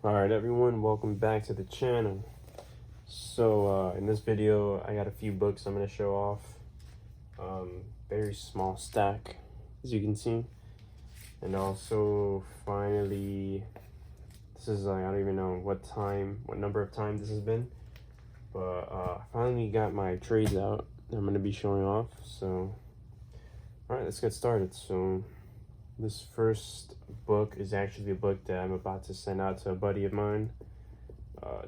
Alright everyone, welcome back to the channel. So in this video I got a few books I'm going to show off. Very small stack as you can see. And also finally, this is I don't even know what number of time this has been. But I finally got my trades out that I'm going to be showing off. So alright, let's get started. So this first book is actually a book that I'm about to send out to a buddy of mine,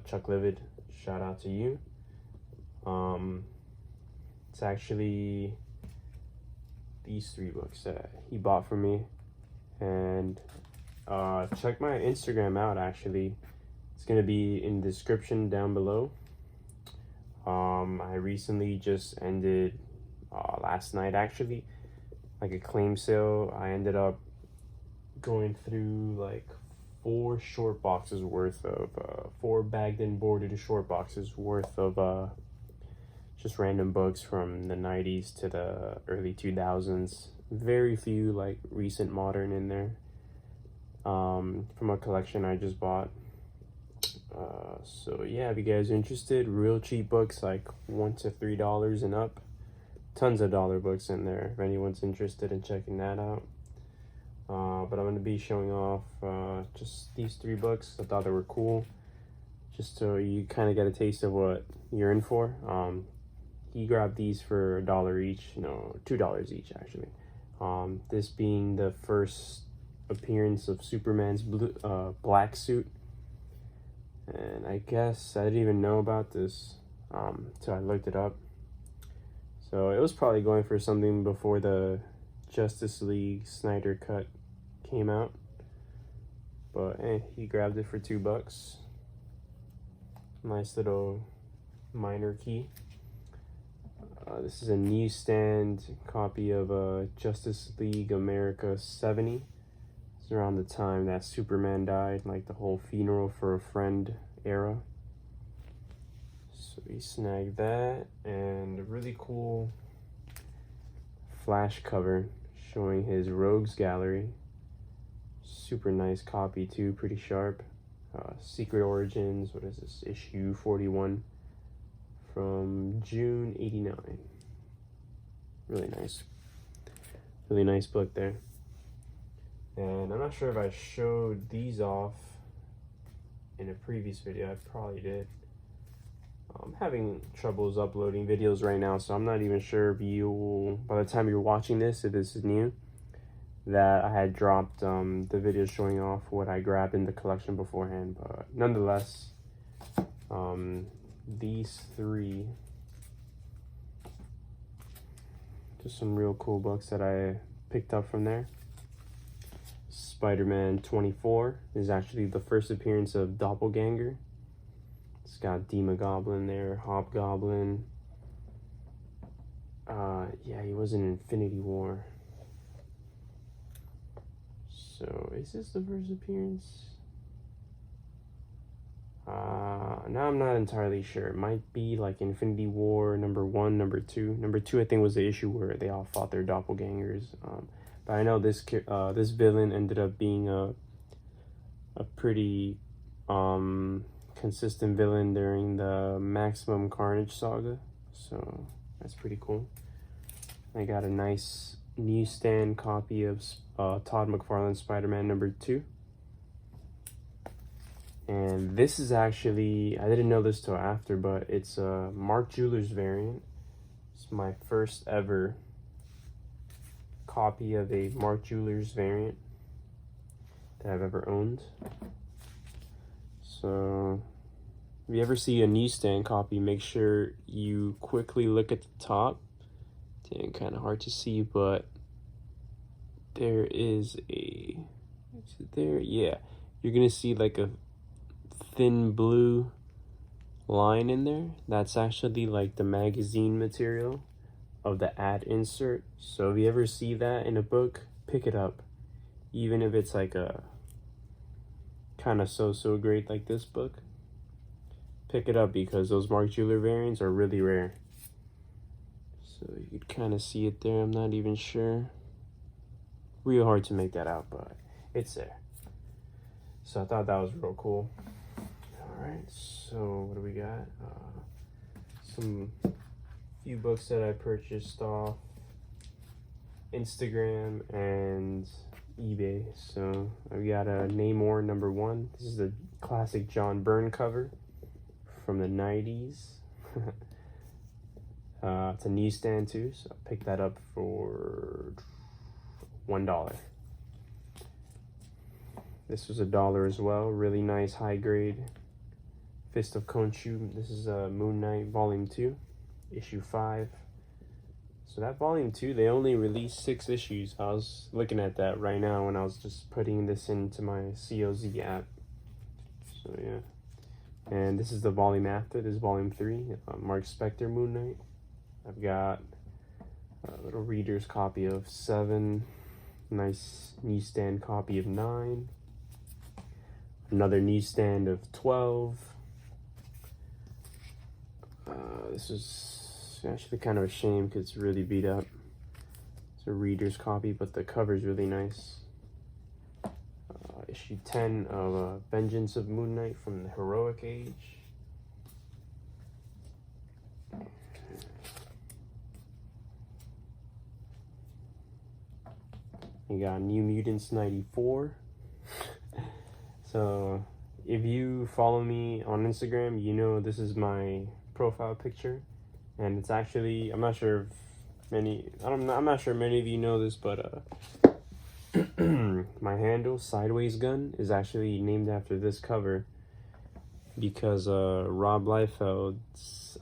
Chuck Livid. Shout out to you. It's actually these three books that he bought for me, and check my Instagram out. Actually, it's gonna be in the description down below. I recently just ended last night actually, like a claim sale. I ended up going through like 4 short boxes worth of 4 bagged and boarded short boxes worth of just random books from the 90s to the early 2000s. Very few like recent modern in there, from a collection I just bought. So yeah, if you guys are interested, real cheap books like $1 to $3 and up. Tons of dollar books in there if anyone's interested in checking that out. But I'm going to be showing off just these 3 books. I thought they were cool, just so you kind of get a taste of what you're in for. He grabbed these for $1 each, no, $2 each actually. This being the first appearance of Superman's black suit. And I guess I didn't even know about this till I looked it up. So it was probably going for something before the Justice League Snyder cut came out, but he grabbed it for $2. Nice little minor key. This is a newsstand copy of Justice League America 70. It's around the time that Superman died, like the whole funeral for a friend era. So we snagged that, and a really cool flash cover showing his rogues gallery. Super nice copy too, pretty sharp. Secret Origins, what is this, issue 41 from June 89. Really nice book there. And I'm not sure if I showed these off in a previous video. I probably did. I'm having troubles uploading videos right now, so I'm not even sure if you, by the time you're watching this, if this is new, that I had dropped the video showing off what I grabbed in the collection beforehand. But nonetheless, these 3, just some real cool books that I picked up from there. Spider-Man 24 is actually the first appearance of Doppelganger. It's got Demogoblin there, Hobgoblin. Yeah, he was in Infinity War. So, is this the first appearance? Now I'm not entirely sure. It might be like Infinity War number 1, number 2. Number 2, I think, was the issue where they all fought their doppelgangers. But I know this villain ended up being a pretty consistent villain during the Maximum Carnage saga, so that's pretty cool. I got a nice newsstand copy of Todd McFarlane Spider-Man number 2, and this is actually, I didn't know this till after, but it's a Mark Jewelers variant. It's my first ever copy of a Mark Jewelers variant that I've ever owned. So if you ever see a newsstand copy, make sure you quickly look at the top. Dang, kind of hard to see, but there is a, is it there? Yeah, you're gonna see like a thin blue line in there. That's actually like the magazine material of the ad insert. So if you ever see that in a book, pick it up, even if it's like a kind of so great like this book. Pick it up, because those Mark Jeweler variants are really rare. So you could kind of see it there. I'm not even sure. Real hard to make that out, but it's there. So I thought that was real cool. Alright, so what do we got? Some few books that I purchased off Instagram and eBay. So I got a Namor #1. This is a classic John Byrne cover from the 90s. It's a newsstand too, so I picked that up for $1. This was $1 as well. Really nice high grade Fist of Khonshu. This is Moon Knight Volume 2, Issue 5. So that Volume 2, they only released 6 issues. I was looking at that right now when I was just putting this into my COZ app. So yeah. And this is the volume after. This is Volume 3, Mark Spector Moon Knight. I've got a little reader's copy of 7, nice newsstand copy of 9, another newsstand of 12. This is actually kind of a shame because it's really beat up. It's a reader's copy, but the cover is really nice. Issue 10 of Vengeance of Moon Knight from the Heroic Age. You got New Mutants 94. So if you follow me on Instagram, you know this is my profile picture, and it's actually, I'm not sure many of you know this, but my handle, Sideways Gun, is actually named after this cover because Rob Liefeld's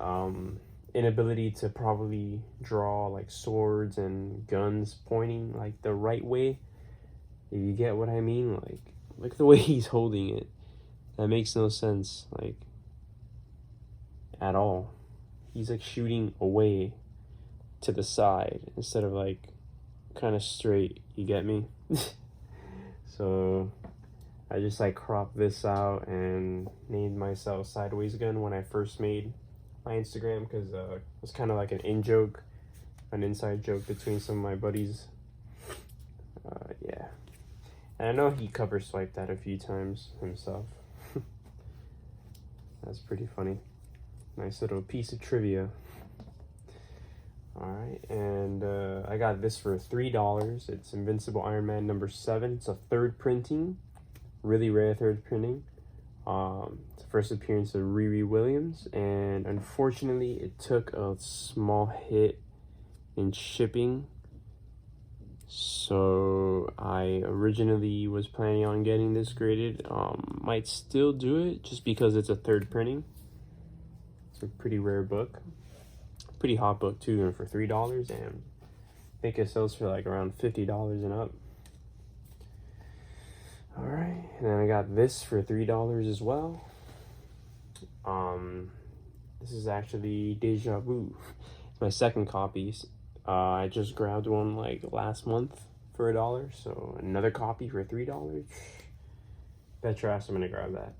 inability to probably draw like swords and guns pointing like the right way, if you get what I mean. Like, look at the way he's holding it. That makes no sense, like, at all. He's like shooting away to the side instead of like kind of straight, you get me? So I just like cropped this out and named myself Sideways Gun when I first made my Instagram, because it was kind of like an in-joke, an inside joke between some of my buddies. Yeah, and I know he cover swiped that a few times himself. That's pretty funny. Nice little piece of trivia. Alright, and I got this for $3. It's Invincible Iron Man #7. It's a 3rd printing, really rare 3rd printing. It's the first appearance of Riri Williams, and unfortunately it took a small hit in shipping. So I originally was planning on getting this graded. Might still do it just because it's a 3rd printing. It's a pretty rare book. Pretty hot book too, and for $3, and I think it sells for like around $50 and up. All right, and then I got this for $3 as well. This is actually Deja Vu. It's my 2nd copy. I just grabbed one like last month for $1, so another copy for $3. Bet your ass I'm gonna grab that.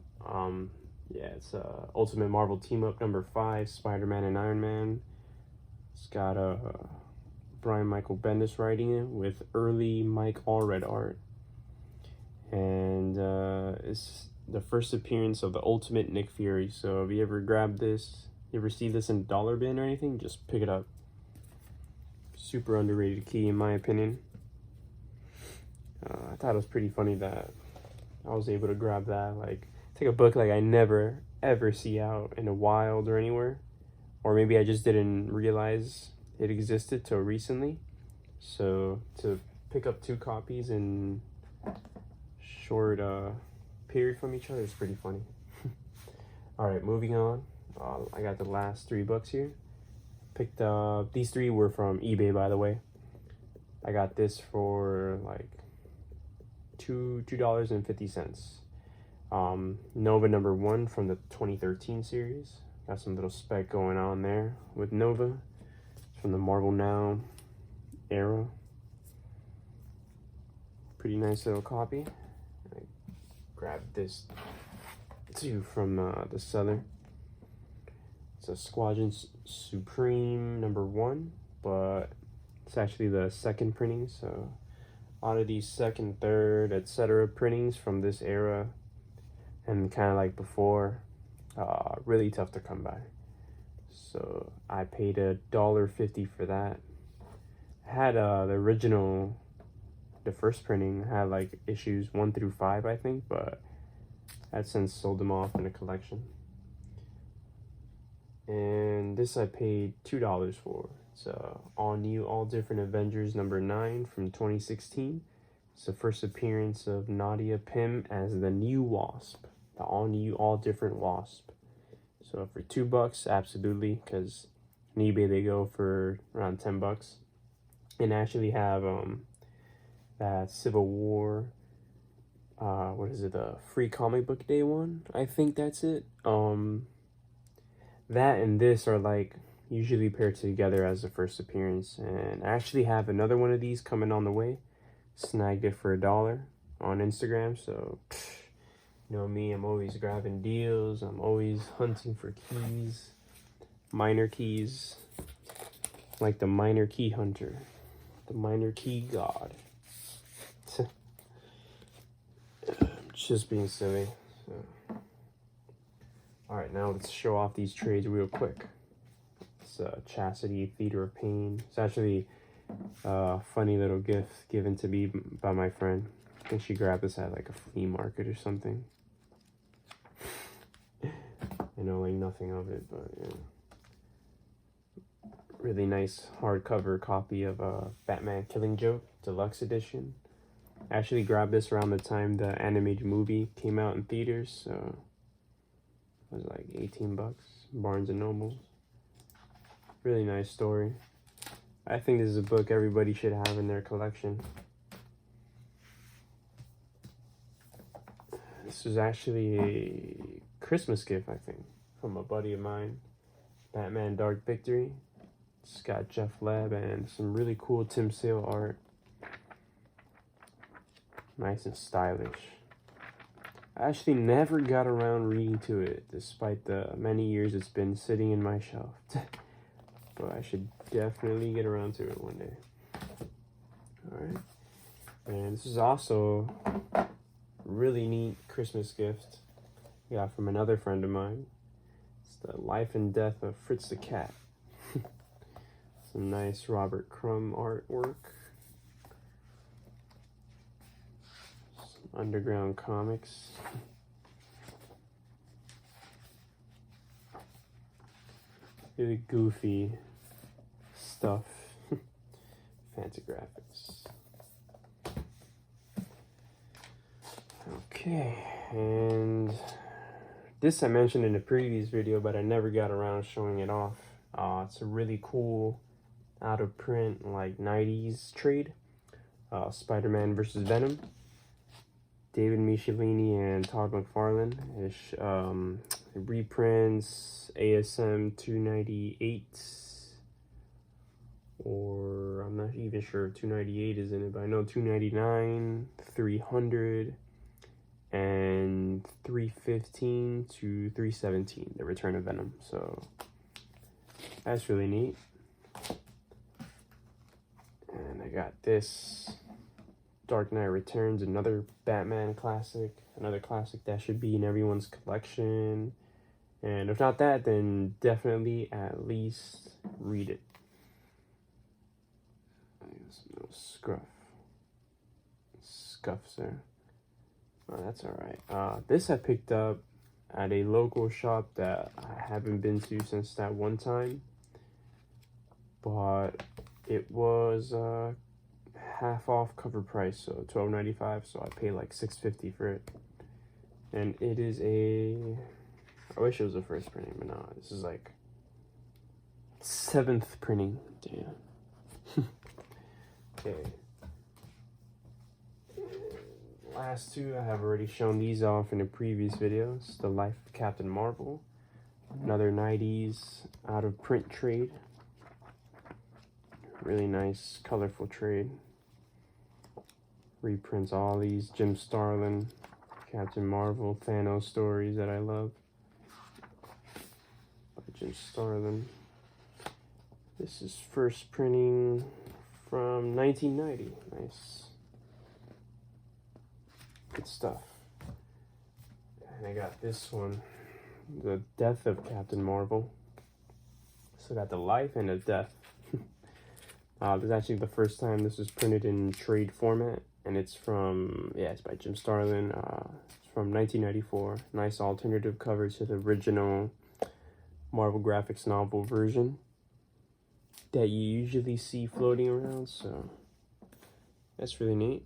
Yeah, it's Ultimate Marvel Team Up #5, Spider-Man and Iron Man. It's got Brian Michael Bendis writing it with early Mike Allred art. And it's the first appearance of the Ultimate Nick Fury. So if you ever grab this, you ever see this in a dollar bin or anything, just pick it up. Super underrated key in my opinion. I thought it was pretty funny that I was able to grab that. Like, take a book like I never ever see out in the wild or anywhere. Or maybe I just didn't realize it existed till recently. So to pick up 2 copies in short period from each other is pretty funny. Alright, moving on. I got the last 3 books here. Picked up, these 3 were from eBay, by the way. I got this for like $2.50. Nova #1 from the 2013 series. Got some little spec going on there with Nova. It's from the Marvel Now era. Pretty nice little copy. I grabbed this too from the seller. It's a Squadron Supreme #1, but it's actually the 2nd printing. So a lot of these 2nd, 3rd, etc. printings from this era and kind of like before, really tough to come by. So I paid $1.50 for that. I had the original, the first printing had like issues 1 through 5, I think, but I've since sold them off in a collection. And this I paid $2 for. It's all new, all different Avengers #9 from 2016. It's the first appearance of Nadia Pym as the new Wasp, the all new, all different Wasp. So for $2, absolutely, because on eBay they go for around $10. And I actually have that Civil War, what is it, the Free Comic Book Day one? I think that's it. That and this are like usually paired together as the first appearance, and I actually have another one of these coming on the way. Snagged it for $1 on Instagram, so you know me, I'm always grabbing deals. I'm always hunting for keys, minor keys, like the minor key hunter, the minor key god. Just being silly. So. All right, now let's show off these trades real quick. It's Chastity, Theater of Pain. It's actually a funny little gift given to me by my friend. I think she grabbed this at like a flea market or something. I know like nothing of it, but yeah. Really nice hardcover copy of Batman Killing Joke, Deluxe edition. I actually grabbed this around the time the animated movie came out in theaters, so it was like $18, Barnes and Noble. Really nice story. I think this is a book everybody should have in their collection. This was actually a Christmas gift, I think, from a buddy of mine. Batman Dark Victory. It's got Jeff Leb and some really cool Tim Sale art. Nice and stylish. I actually never got around reading to it, despite the many years it's been sitting in my shelf. But I should definitely get around to it one day. Alright. And this is also a really neat Christmas gift I got from another friend of mine. It's the Life and Death of Fritz the Cat. Some nice Robert Crumb artwork. Some Underground Comics. Really goofy stuff. Fancy graphics. Okay, and this I mentioned in a previous video, but I never got around showing it off. It's a really cool out of print like 90s trade. Spider-Man versus Venom. David Michelini and Todd McFarlane. It reprints ASM 298, or I'm not even sure if 298 is in it, but I know 299, 300, and 315 to 317, the Return of Venom. So that's really neat. And I got this Dark Knight Returns, another Batman classic, another classic that should be in everyone's collection. And if not that, then definitely at least read it. No scuffs there. Oh, that's alright. This I picked up at a local shop that I haven't been to since that one time. But it was half off cover price, so $12.95, so I paid like $6.50 for it. And it is I wish it was the first printing, but no, this is like 7th printing. Damn. Okay. Last two I have already shown these off in the previous videos. The Life of Captain Marvel, another 90s out of print trade. Really nice, colorful trade. Reprints all these Jim Starlin, Captain Marvel, Thanos stories that I love. By Jim Starlin. This is first printing from 1990. Nice. Good stuff. And I got this one, The Death of Captain Marvel. So I got the life and the death. This is actually the first time this was printed in trade format, and it's from, yeah, it's by Jim Starlin. It's from 1994. Nice alternative cover to the original Marvel Graphics novel version that you usually see floating around, so that's really neat.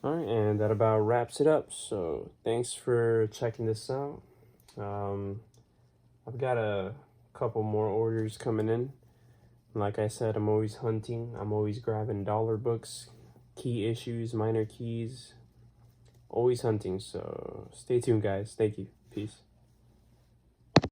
Alright, and that about wraps it up. So thanks for checking this out. I've got a couple more orders coming in. Like I said, I'm always hunting. I'm always grabbing dollar books, key issues, minor keys. Always hunting, so stay tuned, guys. Thank you. Peace.